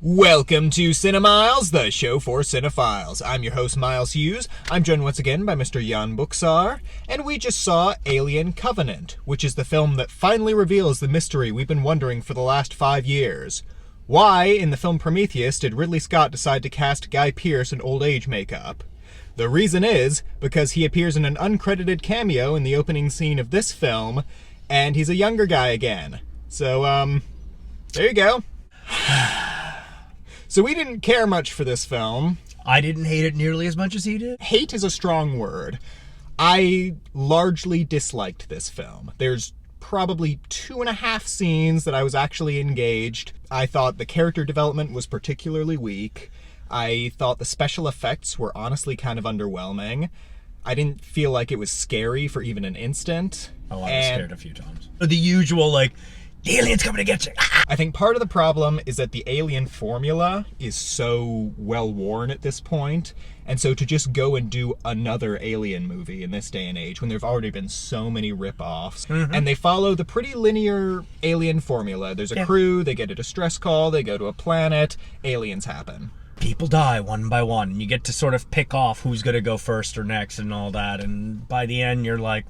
Welcome to CineMyles, the show for cinephiles. I'm your host, Miles Hughes. I'm joined once again by Mr. Buksar, and we just saw Alien Covenant, which is the film that finally reveals the mystery we've been wondering for the last 5 years. Why, in the film Prometheus, did Ridley Scott decide to cast Guy Pearce in old age makeup? The reason is because he appears in an uncredited cameo in the opening scene of this film, and he's a younger guy again. So, there you go. So we didn't care much for this film. I didn't hate it nearly as much as he did. Hate is a strong word. I largely disliked this film. There's probably 2.5 scenes that I was actually engaged. I thought the character development was particularly weak. I thought the special effects were honestly kind of underwhelming. I didn't feel like it was scary for even an instant. Oh, I was scared a few times. The usual, like, the alien's coming to get you. I think part of the problem is that the Alien formula is so well worn at this point, and so to just go and do another Alien movie in this day and age when there've already been so many rip-offs, and they follow the pretty linear Alien formula. There's a crew, they get a distress call, they go to a planet, aliens happen. People die one by one, and you get to sort of pick off who's going to go first or next and all that, and by the end you're like...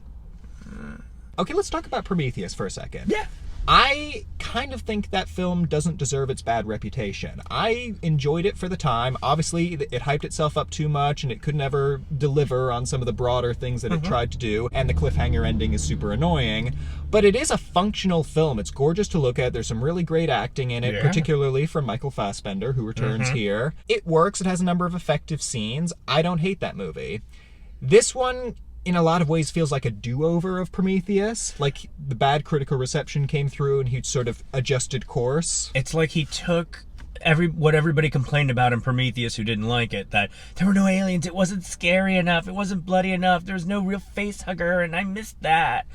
Okay, let's talk about Prometheus for a second. Yeah. I kind of think that film doesn't deserve its bad reputation. I enjoyed it for the time. Obviously, it hyped itself up too much, and it could never deliver on some of the broader things that it tried to do, and the cliffhanger ending is super annoying. But it is a functional film. It's gorgeous to look at. There's some really great acting in it, particularly from Michael Fassbender, who returns here. It works. It has a number of effective scenes. I don't hate that movie. This one, in a lot of ways, feels like a do-over of Prometheus. Like the bad critical reception came through and he'd sort of adjusted course. It's like he took what everybody complained about in Prometheus who didn't like it, that there were no aliens, it wasn't scary enough, it wasn't bloody enough, there was no real face hugger, and I missed that.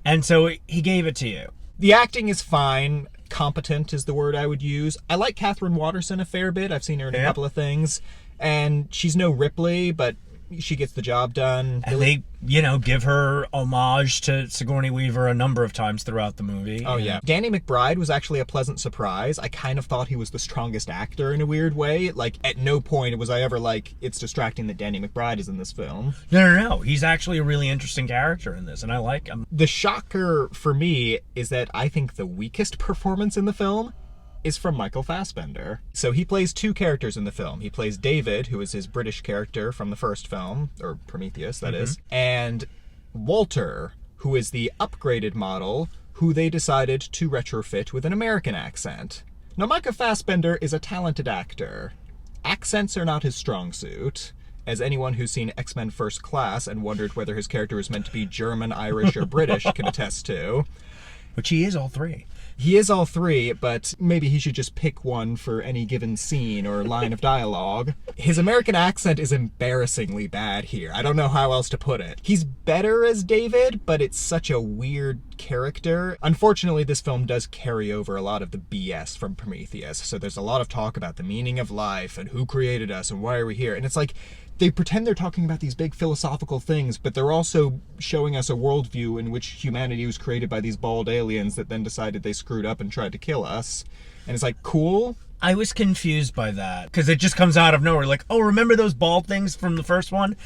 And so he gave it to you. The acting is fine. Competent is the word I would use. I like Catherine Waterston a fair bit. I've seen her in a couple of things. And she's no Ripley, but she gets the job done. And they, give her homage to Sigourney Weaver a number of times throughout the movie. Oh, yeah. Danny McBride was actually a pleasant surprise. I kind of thought he was the strongest actor in a weird way. Like, at no point was I ever like, it's distracting that Danny McBride is in this film. No. He's actually a really interesting character in this, and I like him. The shocker for me is that I think the weakest performance in the film is from Michael Fassbender. So he plays 2 characters in the film. He plays David, who is his British character from the first film, or Prometheus, that is, and Walter, who is the upgraded model, who they decided to retrofit with an American accent. Now, Michael Fassbender is a talented actor. Accents are not his strong suit, as anyone who's seen X-Men First Class and wondered whether his character is meant to be German, Irish, or British can attest to. Which he is all 3. He is all 3, but maybe he should just pick one for any given scene or line of dialogue. His American accent is embarrassingly bad here. I don't know how else to put it. He's better as David, but it's such a weird character. Unfortunately, this film does carry over a lot of the BS from Prometheus, so there's a lot of talk about the meaning of life and who created us and why are we here, and it's like, they pretend they're talking about these big philosophical things, but they're also showing us a worldview in which humanity was created by these bald aliens that then decided they screwed up and tried to kill us. And it's like, cool. I was confused by that, because it just comes out of nowhere. Like, oh, remember those bald things from the first one?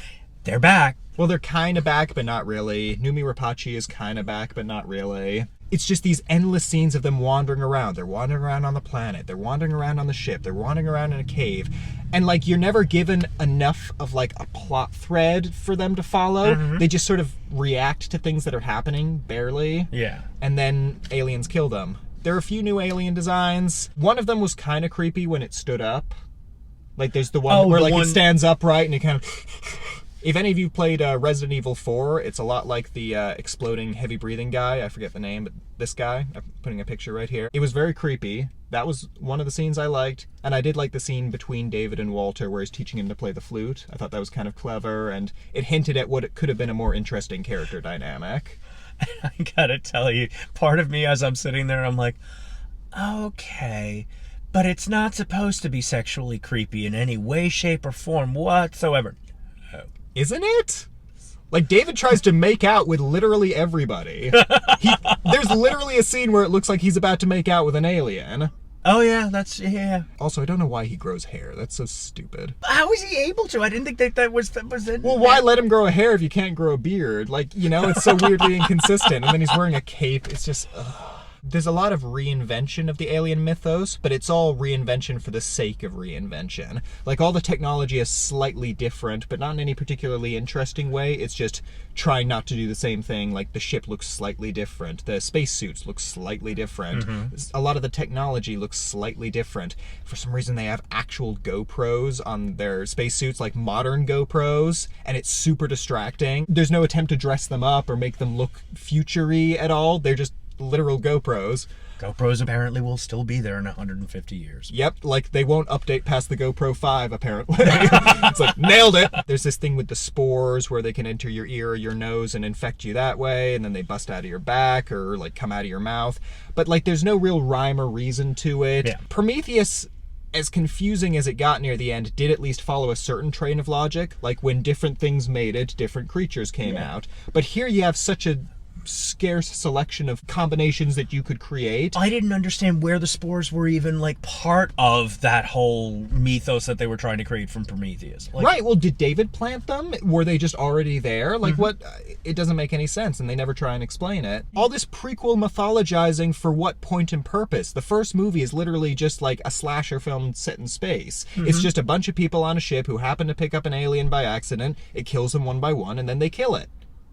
They're back. Well, they're kind of back, but not really. Numi Rapace is kind of back, but not really. It's just these endless scenes of them wandering around. They're wandering around on the planet. They're wandering around on the ship. They're wandering around in a cave. And, like, you're never given enough of, like, a plot thread for them to follow. They just sort of react to things that are happening, barely. Yeah. And then aliens kill them. There are a few new alien designs. One of them was kind of creepy when it stood up. Like, there's the one where, like, it stands upright and it kind of... If any of you played Resident Evil 4, it's a lot like the exploding heavy breathing guy. I forget the name, but this guy. I'm putting a picture right here. It was very creepy. That was one of the scenes I liked. And I did like the scene between David and Walter where he's teaching him to play the flute. I thought that was kind of clever, and it hinted at what it could have been a more interesting character dynamic. I gotta tell you, part of me as I'm sitting there, I'm like, okay, but it's not supposed to be sexually creepy in any way, shape, or form whatsoever. Isn't it? Like, David tries to make out with literally everybody. There's literally a scene where it looks like he's about to make out with an alien. Oh yeah, that's yeah. Also, I don't know why he grows hair. That's so stupid. How is he able to? I didn't think that was it. Well, why let him grow a hair if you can't grow a beard? Like, you know, it's so weirdly inconsistent. And then he's wearing a cape. It's just, ugh. There's a lot of reinvention of the alien mythos, but it's all reinvention for the sake of reinvention. Like, all the technology is slightly different, but not in any particularly interesting way. It's just trying not to do the same thing. Like, the ship looks slightly different. The spacesuits look slightly different. A lot of the technology looks slightly different. For some reason, they have actual GoPros on their spacesuits, like modern GoPros, and it's super distracting. There's no attempt to dress them up or make them look future-y at all. They're just literal GoPros. GoPros apparently will still be there in 150 years. Yep, like they won't update past the GoPro 5, apparently. It's like, nailed it! There's this thing with the spores where they can enter your ear or your nose and infect you that way, and then they bust out of your back or like come out of your mouth. But like, there's no real rhyme or reason to it. Yeah. Prometheus, as confusing as it got near the end, did at least follow a certain train of logic. Like, when different things mated, different creatures came out. But here you have such a scarce selection of combinations that you could create. I didn't understand where the spores were even like part of that whole mythos that they were trying to create from Prometheus. Like, Right, well, did David plant them? Were they just already there? Like, what? It doesn't make any sense, and they never try and explain it. All this prequel mythologizing for what point and purpose? The first movie is literally just like a slasher film set in space. It's just a bunch of people on a ship who happen to pick up an alien by accident, it kills them one by one, and then they kill it.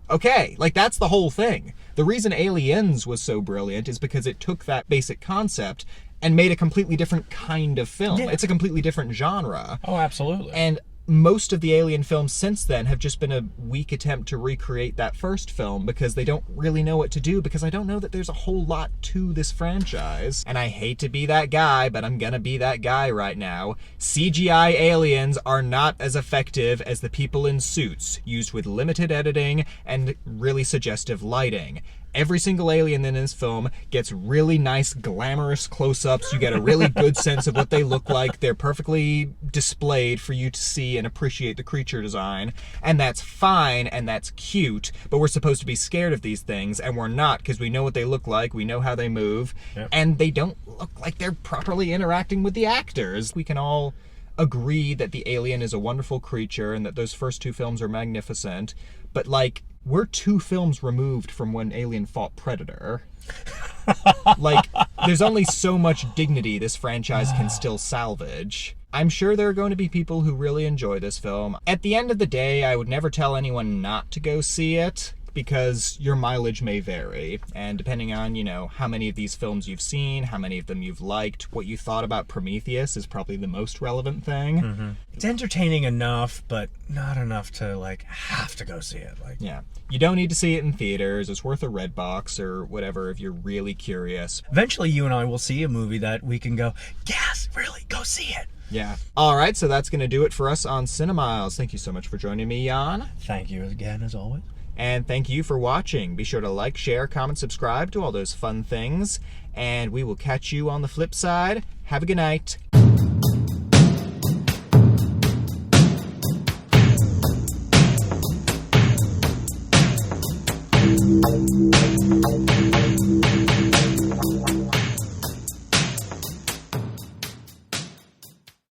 Okay, like, that's the whole thing. The reason Aliens was so brilliant is because it took that basic concept and made a completely different kind of film. Yeah. It's a completely different genre. Oh, absolutely. And most of the Alien films since then have just been a weak attempt to recreate that first film because they don't really know what to do, because I don't know that there's a whole lot to this franchise. And I hate to be that guy, but I'm gonna be that guy right now. CGI aliens are not as effective as the people in suits, used with limited editing and really suggestive lighting. Every single alien in this film gets really nice, glamorous close-ups. You get a really good sense of what they look like. They're perfectly displayed for you to see and appreciate the creature design. And that's fine, and that's cute, but we're supposed to be scared of these things, and we're not, because we know what they look like, we know how they move, and they don't look like they're properly interacting with the actors. We can all agree that the alien is a wonderful creature and that those first two films are magnificent, but like, we're 2 films removed from when Alien fought Predator. Like, there's only so much dignity this franchise can still salvage. I'm sure there are going to be people who really enjoy this film. At the end of the day, I would never tell anyone not to go see it, because your mileage may vary, and depending on, you know, how many of these films you've seen, how many of them you've liked, what you thought about Prometheus is probably the most relevant thing. It's entertaining enough, but not enough to like have to go see it. Like, Yeah. You don't need to see it in theaters. It's worth a red box or whatever if you're really curious. eventually you and I will see a movie that we can go, yes, really, go see it. Yeah. All right, so that's going to do it for us on CineMyles. Thank you so much for joining me, Jan. Thank you again, as always. And thank you for watching. Be sure to like, share, comment, subscribe to all those fun things. And we will catch you on the flip side. Have a good night.